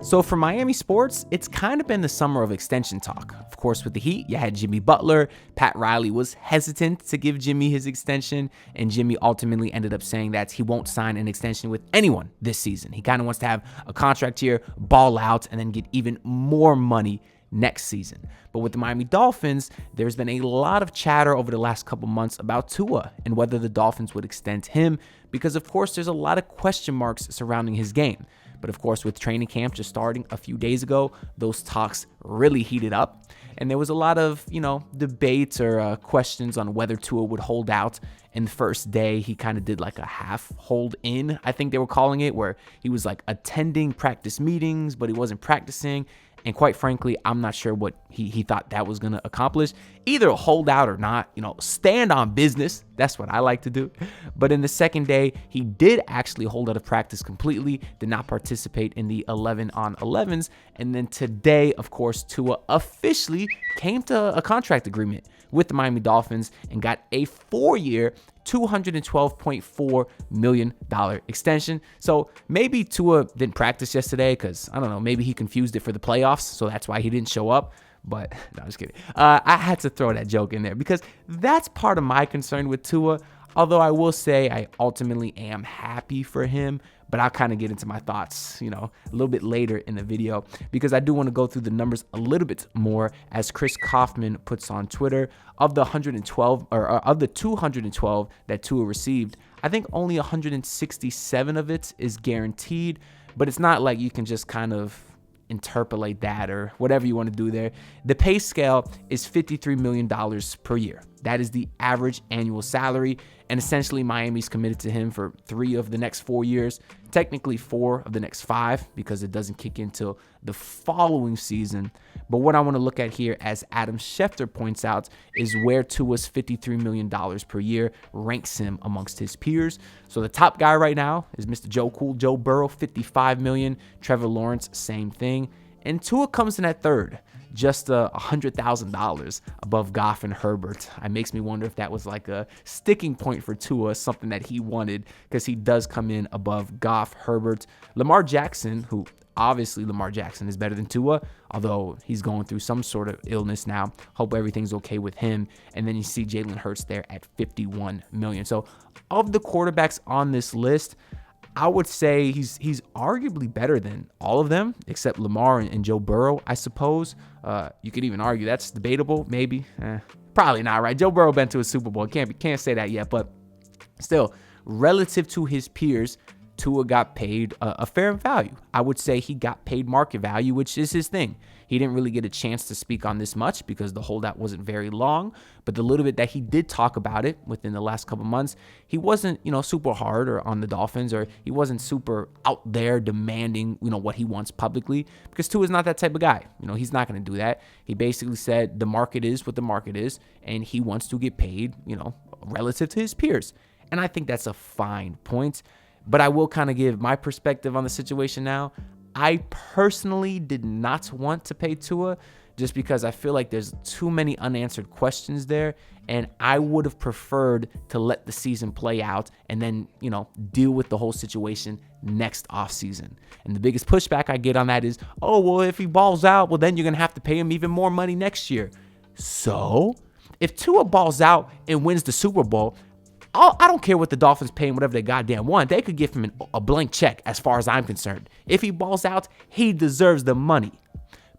So for Miami sports, it's kind of been the summer of extension talk. Of course, with the Heat, you had Jimmy Butler. Pat Riley was hesitant to give Jimmy his extension, and Jimmy ultimately ended up saying that he won't sign an extension with anyone this season. He kind of wants to have a contract here, ball out, and then get even more money next season. But with the Miami Dolphins, there's been a lot of chatter over the last couple months about Tua and whether the Dolphins would extend him, because of course there's a lot of question marks surrounding his game. But of course, with training camp just starting a few days ago, those talks really heated up. And there was a lot of, debates or questions on whether Tua would hold out. In the first day, he kind of did like a half hold in, I think they were calling it, where he was like attending practice meetings, but he wasn't practicing. And quite frankly, I'm not sure what he thought that was going to accomplish. Either hold out or not, stand on business. That's what I like to do. But in the second day, he did actually hold out of practice completely, did not participate in the 11-on-11s. And then today, of course, Tua officially came to a contract agreement with the Miami Dolphins and got a 4-year, $212.4 million extension. So maybe Tua didn't practice yesterday because, I don't know, maybe he confused it for the playoffs, so that's why he didn't show up. But, no, I'm just kidding. I had to throw that joke in there because that's part of my concern with Tua. Although I will say I ultimately am happy for him, but I'll kind of get into my thoughts, a little bit later in the video, because I do want to go through the numbers a little bit more. As Chris Kaufman puts on Twitter, of the 212 that Tua received, I think only 167 of it is guaranteed, but it's not like you can just kind of interpolate that or whatever you want to do there. The pay scale is $53 million per year. That is the average annual salary, and essentially Miami's committed to him for 3 of the next 4 years, technically 4 of the next 5 because it doesn't kick in till the following season. But what I want to look at here, as Adam Schefter points out, is where Tua's $53 million per year ranks him amongst his peers. So the top guy right now is Mr. Joe Cool, Joe Burrow, $55 million. Trevor Lawrence, same thing. And Tua comes in at third, just $100,000 above Goff and Herbert. It makes me wonder if that was like a sticking point for Tua, something that he wanted, because he does come in above Goff, Herbert. Lamar Jackson, who obviously Lamar Jackson is better than Tua, although he's going through some sort of illness now. Hope everything's okay with him. And then you see Jalen Hurts there at $51 million. So of the quarterbacks on this list, I would say he's arguably better than all of them, except Lamar and Joe Burrow, I suppose. You could even argue that's debatable, maybe. Probably not, right? Joe Burrow been to a Super Bowl. Can't say that yet, but still, relative to his peers, Tua got paid a fair value. I would say he got paid market value, which is his thing. He didn't really get a chance to speak on this much because the holdout wasn't very long, but the little bit that he did talk about it within the last couple months, he wasn't, super hard or on the Dolphins, or he wasn't super out there demanding, what he wants publicly, because Tua is not that type of guy. He's not going to do that. He basically said the market is what the market is, and he wants to get paid, relative to his peers. And I think that's a fine point. But I will kind of give my perspective on the situation now. I personally did not want to pay Tua just because I feel like there's too many unanswered questions there, and I would have preferred to let the season play out and then, deal with the whole situation next offseason. And the biggest pushback I get on that is, oh, well, if he balls out, well, then you're going to have to pay him even more money next year. So if Tua balls out and wins the Super Bowl, I don't care what the Dolphins pay him, whatever they goddamn want. They could give him a blank check as far as I'm concerned. If he balls out, he deserves the money.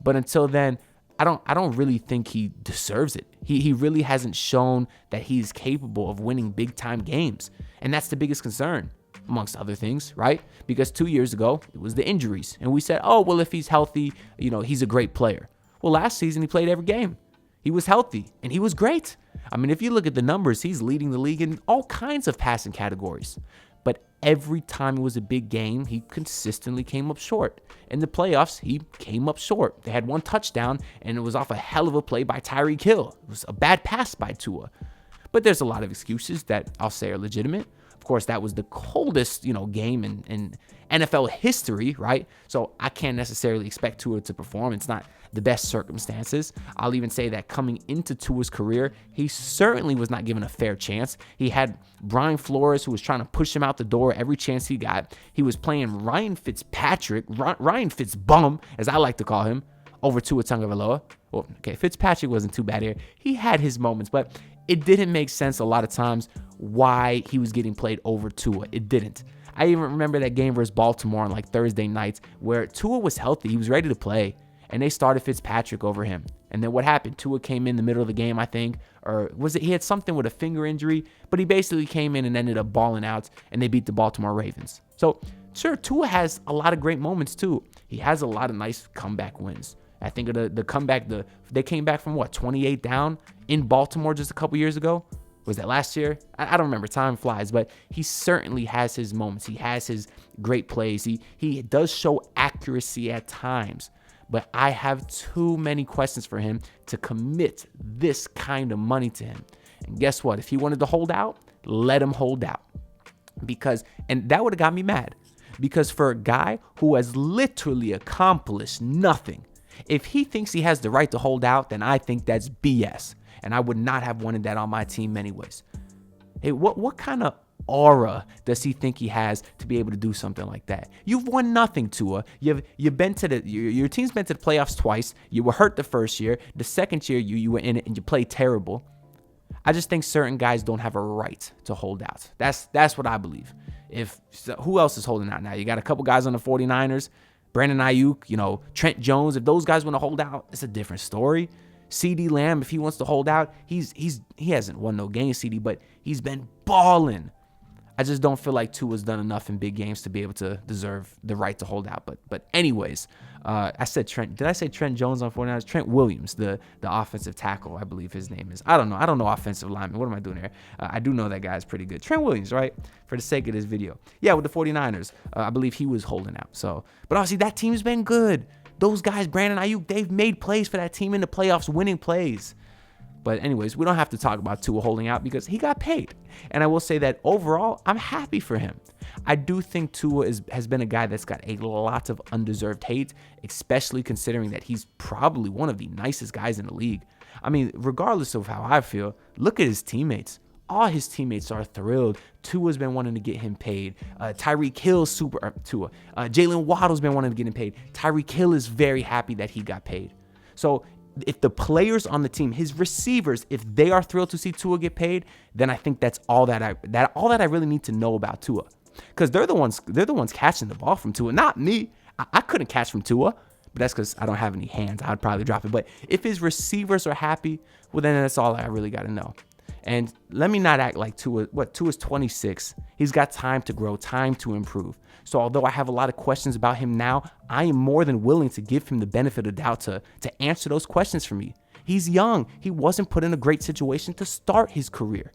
But until then, I don't really think he deserves it. He really hasn't shown that he's capable of winning big-time games. And that's the biggest concern, amongst other things, right? Because 2 years ago, it was the injuries. And we said, oh, well, if he's healthy, he's a great player. Well, last season, he played every game. He was healthy, and he was great. I mean, if you look at the numbers, he's leading the league in all kinds of passing categories. But every time it was a big game, he consistently came up short. In the playoffs, he came up short. They had one touchdown, and it was off a hell of a play by Tyreek Hill. It was a bad pass by Tua. But there's a lot of excuses that I'll say are legitimate. Of course, that was the coldest, game in NFL history, right? So I can't necessarily expect Tua to perform. It's not the best circumstances. I'll even say that coming into Tua's career, he certainly was not given a fair chance. He had Brian Flores, who was trying to push him out the door every chance he got. He was playing Ryan Fitzpatrick, Ryan Fitzbum, as I like to call him, over Tua Tagovailoa. Well, okay, Fitzpatrick wasn't too bad here. He had his moments, but it didn't make sense a lot of times why he was getting played over Tua. It didn't. I even remember that game versus Baltimore on like Thursday nights where Tua was healthy. He was ready to play, and they started Fitzpatrick over him. And then what happened? Tua came in the middle of the game, I think, or was it he had something with a finger injury, but he basically came in and ended up balling out, and they beat the Baltimore Ravens. So, sure, Tua has a lot of great moments too. He has a lot of nice comeback wins. I think of the comeback, they came back from 28 down in Baltimore just a couple years ago. Was that last year? I don't remember. Time flies, but he certainly has his moments. He has his great plays. He does show accuracy at times, but I have too many questions for him to commit this kind of money to him. And guess what? If he wanted to hold out, let him hold out. And that would have got me mad. Because for a guy who has literally accomplished nothing, if he thinks he has the right to hold out, then I think that's BS. And I would not have wanted that on my team anyways. Hey, what kind of aura does he think he has to be able to do something like that? You've won nothing, Tua. You've been to your team's been to the playoffs twice. You were hurt the first year. The second year you were in it and you played terrible. I just think certain guys don't have a right to hold out. That's what I believe. Who else is holding out now? You got a couple guys on the 49ers, Brandon Ayuk, Trent Jones. If those guys want to hold out, it's a different story. CeeDee Lamb, if he wants to hold out, he hasn't won no games, CeeDee, but he's been balling. I just don't feel like Tua's done enough in big games to be able to deserve the right to hold out. But anyways, I said Trent. Did I say Trent Jones on 49ers? Trent Williams, the offensive tackle, I believe his name is. I don't know offensive lineman. What am I doing here? I do know that guy's pretty good. Trent Williams, right? For the sake of this video. Yeah, with the 49ers. I believe he was holding out. But obviously that team's been good. Those guys, Brandon Ayuk, they've made plays for that team in the playoffs, winning plays. But anyways, we don't have to talk about Tua holding out because he got paid. And I will say that overall, I'm happy for him. I do think Tua has been a guy that's got a lot of undeserved hate, especially considering that he's probably one of the nicest guys in the league. I mean, regardless of how I feel, look at his teammates. All his teammates are thrilled. Tua's been wanting to get him paid. Tyreek Hill's Jalen Waddle's been wanting to get him paid. Tyreek Hill is very happy that he got paid. So if the players on the team, his receivers, if they are thrilled to see Tua get paid, then I think that's all that I really need to know about Tua. Because they're the ones catching the ball from Tua, not me. I couldn't catch from Tua, but that's because I don't have any hands. I'd probably drop it. But if his receivers are happy, well, then that's all I really got to know. And let me not act like Tua's 26. He's got time to grow, time to improve. So although I have a lot of questions about him now, I am more than willing to give him the benefit of the doubt to answer those questions for me. He's young. He wasn't put in a great situation to start his career.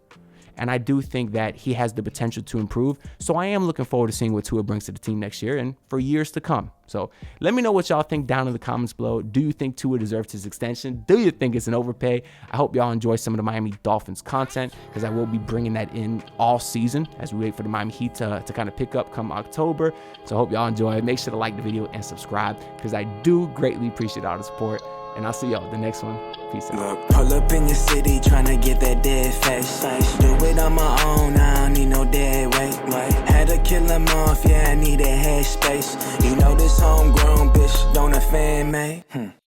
And I do think that he has the potential to improve. So I am looking forward to seeing what Tua brings to the team next year and for years to come. So let me know what y'all think down in the comments below. Do you think Tua deserves his extension? Do you think it's an overpay? I hope y'all enjoy some of the Miami Dolphins content because I will be bringing that in all season as we wait for the Miami Heat to kind of pick up come October. So I hope y'all enjoy it. Make sure to like the video and subscribe because I do greatly appreciate all the support. And I'll see y'all at the next one. Peace out. Pull up in your city tryna get that dead face. Do it on my own, I don't need no dead weight. Had to kill him off, yeah, I need a head space. You know this homegrown bitch don't offend me.